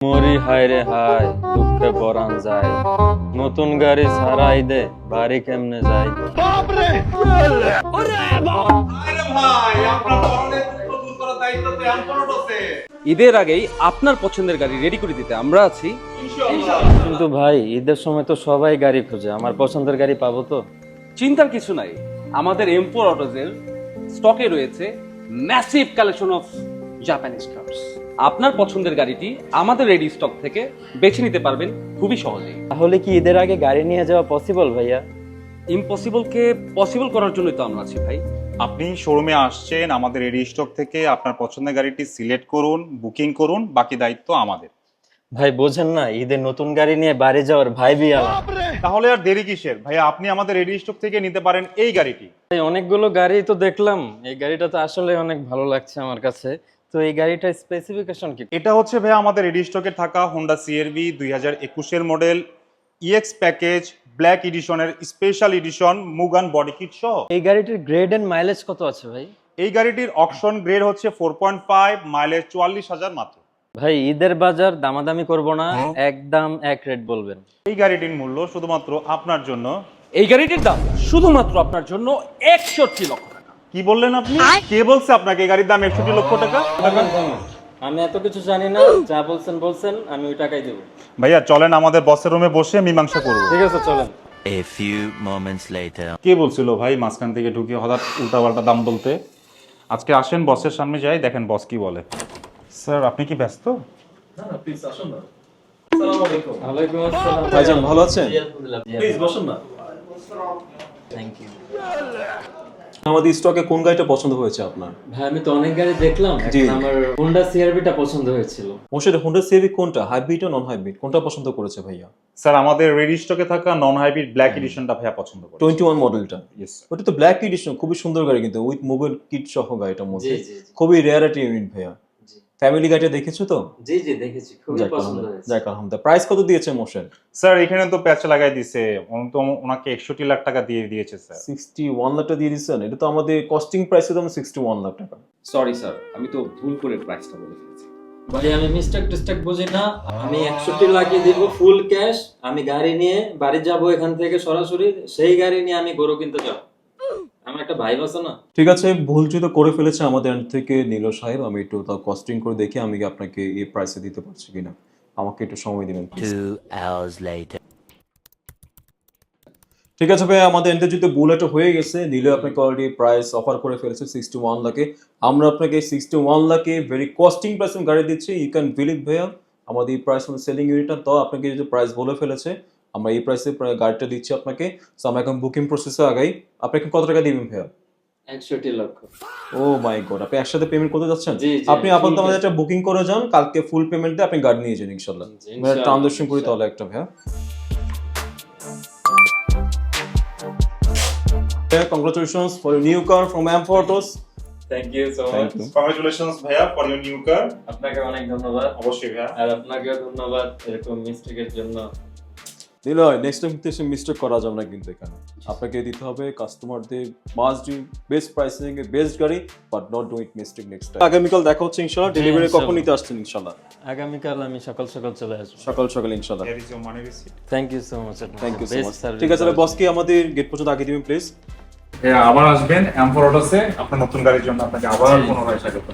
মরি হায় রে হায়, দুঃখে পরাণ যায়, নতুন গাড়ি ছাড়াই দে, বাড়ি কেমনে যায়। ঈদের আগেই আপনার পছন্দের গাড়ি রেডি করে দিতে আমরা আছি। কিন্তু ভাই, ঈদের সময় তো সবাই গাড়ি খোঁজে, আমার পছন্দের গাড়ি পাবো তো? চিন্তার কিছু নাই, আমাদের এম্পোর অটোজের স্টকে রয়েছে massive collection of Japanese cars. আপনার পছন্দের গাড়িটি আমাদের রেডি স্টক থেকে বেছে নিতে পারবেন খুবই সহজেই। তাহলে কি ঈদের আগে গাড়ি নিয়ে যাওয়া পসিবল ভাইয়া? ইম্পসিবলকে পসিবল করার জন্যই তো আমরা আছি ভাই। আপনি শোরুমে আসছেন, আমাদের রেডি স্টক থেকে আপনার পছন্দের গাড়িটি সিলেক্ট করুন, বুকিং করুন, বাকি দায়িত্ব আমাদের। ভাই বোঝেন না, ঈদের নতুন গাড়ি নিয়ে বাড়ি যাওয়ার ভাই বিয়ালা। তাহলে আর দেরি কিসের ভাইয়া, আপনি আমাদের রেডি স্টক থেকে নিতে পারেন এই গাড়িটি। ভাই অনেকগুলো গাড়ি তো দেখলাম, এই গাড়িটা তো আসলে অনেক ভালো লাগছে আমার কাছে। তো এই গাড়িটার স্পেসিফিকেশন কি? এটা হচ্ছে ভাইয়া আমাদের রেডি স্টকে থাকা Honda CRV 2021 model EX package black এডিশনের special edition Mugen body kit সহ। এই গাড়িটির গ্রেড এন্ড মাইলেজ কত আছে ভাই? এই গাড়িটির অকশন গ্রেড হচ্ছে 4.5, মাইলেজ 44,000 মাত্র। ভাই ঈদের বাজার, দামাদামি করব না, একদম এক রেট বলবেন। এই গাড়িটির মূল্য শুধুমাত্র আপনার জন্য। এই গাড়িটির দাম শুধুমাত্র আপনার জন্য 61 লক্ষ টাকা। কি বললেন আপনি? কে বলছে আপনাকে এই গাড়ির দাম 61 লক্ষ টাকা? আমি এত কিছু জানি না, যা বলছেন বলছেন, আমি ওই টাকাই দেবো। ভাইয়া চলেন আমাদের বসের রুমে বসে মীমাংসা করব। ঠিক আছে চলেন। A few moments later. কে বলছিল ভাই মাঝখান থেকে ঢুকে হঠাৎ উল্টাপাল্টা দাম বলতে? আজকে আসেন বসের সামনে যাই, দেখেন বস কি বলে। স্যার আপনি কি ব্যস্ত? ওয়ালাইকুম আসসালাম। ভাইজান ভালো আছেন? প্লিজ বসুন না। Thank you. আমাদের স্টকে কোন গাড়িটা পছন্দ হয়েছে আপনার? ভাই আমি তো অনেক গাড়ি দেখলাম, জি। এখন আমার হোন্ডা সিআরভিটা পছন্দ হয়েছিল। মোশের হোন্ডা সিএভি কোনটা, হাইব্রিড না নন হাইব্রিড, কোনটা পছন্দ করেছে ভাইয়া? স্যার আমাদের রেডি স্টকে থাকা নন হাইব্রিড ব্ল্যাক এডিশনটা ভাইয়া পছন্দ করে। 21 মডেলটা। ইয়েস। ওটা তো ব্ল্যাক এডিশন, খুবই সুন্দর গাড়ি কিন্তু উইথ মোবাইল কিট সহ গাড়িটার মধ্যে। জি, জি, জি। খুবই রেয়ারিটি ইউনিট ভাইয়া। জি। ফ্যামিলি গাড়িটা দেখেছো তো? জি জি দেখেছি, খুবই যাক পছন্দ আলহামদুলিল্লাহ, হয়েছে। যাক আলহামদুলিল্লাহ। প্রাইস কত দিয়েছে মোশেন? স্যার এখানে তো প্যাচ লাগাই দিছে, তো ওনাকে 61 লাখ টাকা দিয়ে দিয়েছে স্যার। 61 লাখ টাকা দিয়ে দিচ্ছেন? এটা তো আমাদের কস্টিং প্রাইস তো 61 লাখ টাকা। সরি স্যার, আমি তো ভুল করে প্রাইসটা বলে ফেলেছি। ভাই আমি মিস্টেক টিস্টেক বুঝি না, আমি 61 লাগিয়ে দিব ফুল ক্যাশ। আমি গাড়ি নিয়ে বাড়ি যাব, এখান থেকে সরাসরি সেই গাড়ি নিয়ে আমি গরু কিনতে যাব। আমার একটা ভাই আছে না। ঠিক আছে, ভুল যদি করে ফেলেছে আমাদের এন্ড থেকে নীল সাহেব, আমি একটু কস্টিং করে দেখি আমি কি আপনাকে এই প্রাইসে দিতে পারছি কিনা। আমাকে একটু সময় দিবেন please। 2 hours later. ঠিক আছে ভাই, আমাদের এন্ড যেহেতু বুলেট হয়ে গেছে, নীল আপনাকে অলরেডি প্রাইস অফার করে ফেলেছে 61 লাখে। আমরা আপনাকে 61 লাখে ভেরি কস্টিং প্রাইস গাড়ি দিচ্ছি। ইউ ক্যান বিলিভ ভাইয়া, আমাদের এই প্রাইস সেলিং ইউনিটটা তো আপনাকে যেহেতু প্রাইস বলে ফেলেছে, আমরা এই প্রাইসে গাড়িটা দিচ্ছি আপনাকে। সো আমরা এখন বুকিং প্রসেসে আগাই। আপনাকে কত টাকা দিবেন ভাইয়া? 61 লক্ষ। ও মাই গড, আপনি একসাথে পেমেন্ট করতে যাচ্ছেন? জি, জি, আপনি full আপাতত আমাদের cash। একটা বুকিং করে যান, কালকে ফুল পেমেন্ট দিয়ে আপনি গাড়ি নিয়ে যান ইনশাআল্লাহ। জি, আমরা ইনশাআল্লাহ, ট্রানজাকশন করি তাহলে একটা ভাইয়া। Congratulations for your new car from M4 Autos. Thank you so much. Thank you. Congratulations ভাইয়া ফর ইওর নিউ কার। আপনাকে অনেক ধন্যবাদ। অবশ্যই ভাইয়া। আর আপনাকেও ধন্যবাদ এরকম মিস্টেকের জন্য। নিলয়, নেক্সট টাইম কিন্তু মিস্টেক করা যাবে না কিন্তু এখানে। আপনাকে দিতে হবে কাস্টমারদের must do best pricing a best গাড়ি, but not do it mistake next time. আগামীকাল দেখা হচ্ছে ইনশাআল্লাহ। ডেলিভারি কখন ইনশাআল্লাহ। নিতে আসছেন ইনশাআল্লাহ? আগামীকাল আমি সকাল সকাল চলে আসবো। সকাল সকাল ইনশাআল্লাহ। Here is your money receipt. Thank you so much. Thank you so much. ঠিক আছে, বসকে আমাদের গেট পর্যন্ত আগে দিবেন প্লিজ। আবার আসবেন M4 অটোসে আপনার নতুন গাড়ির জন্য, আপনাকে আবার পুনরায় স্বাগত।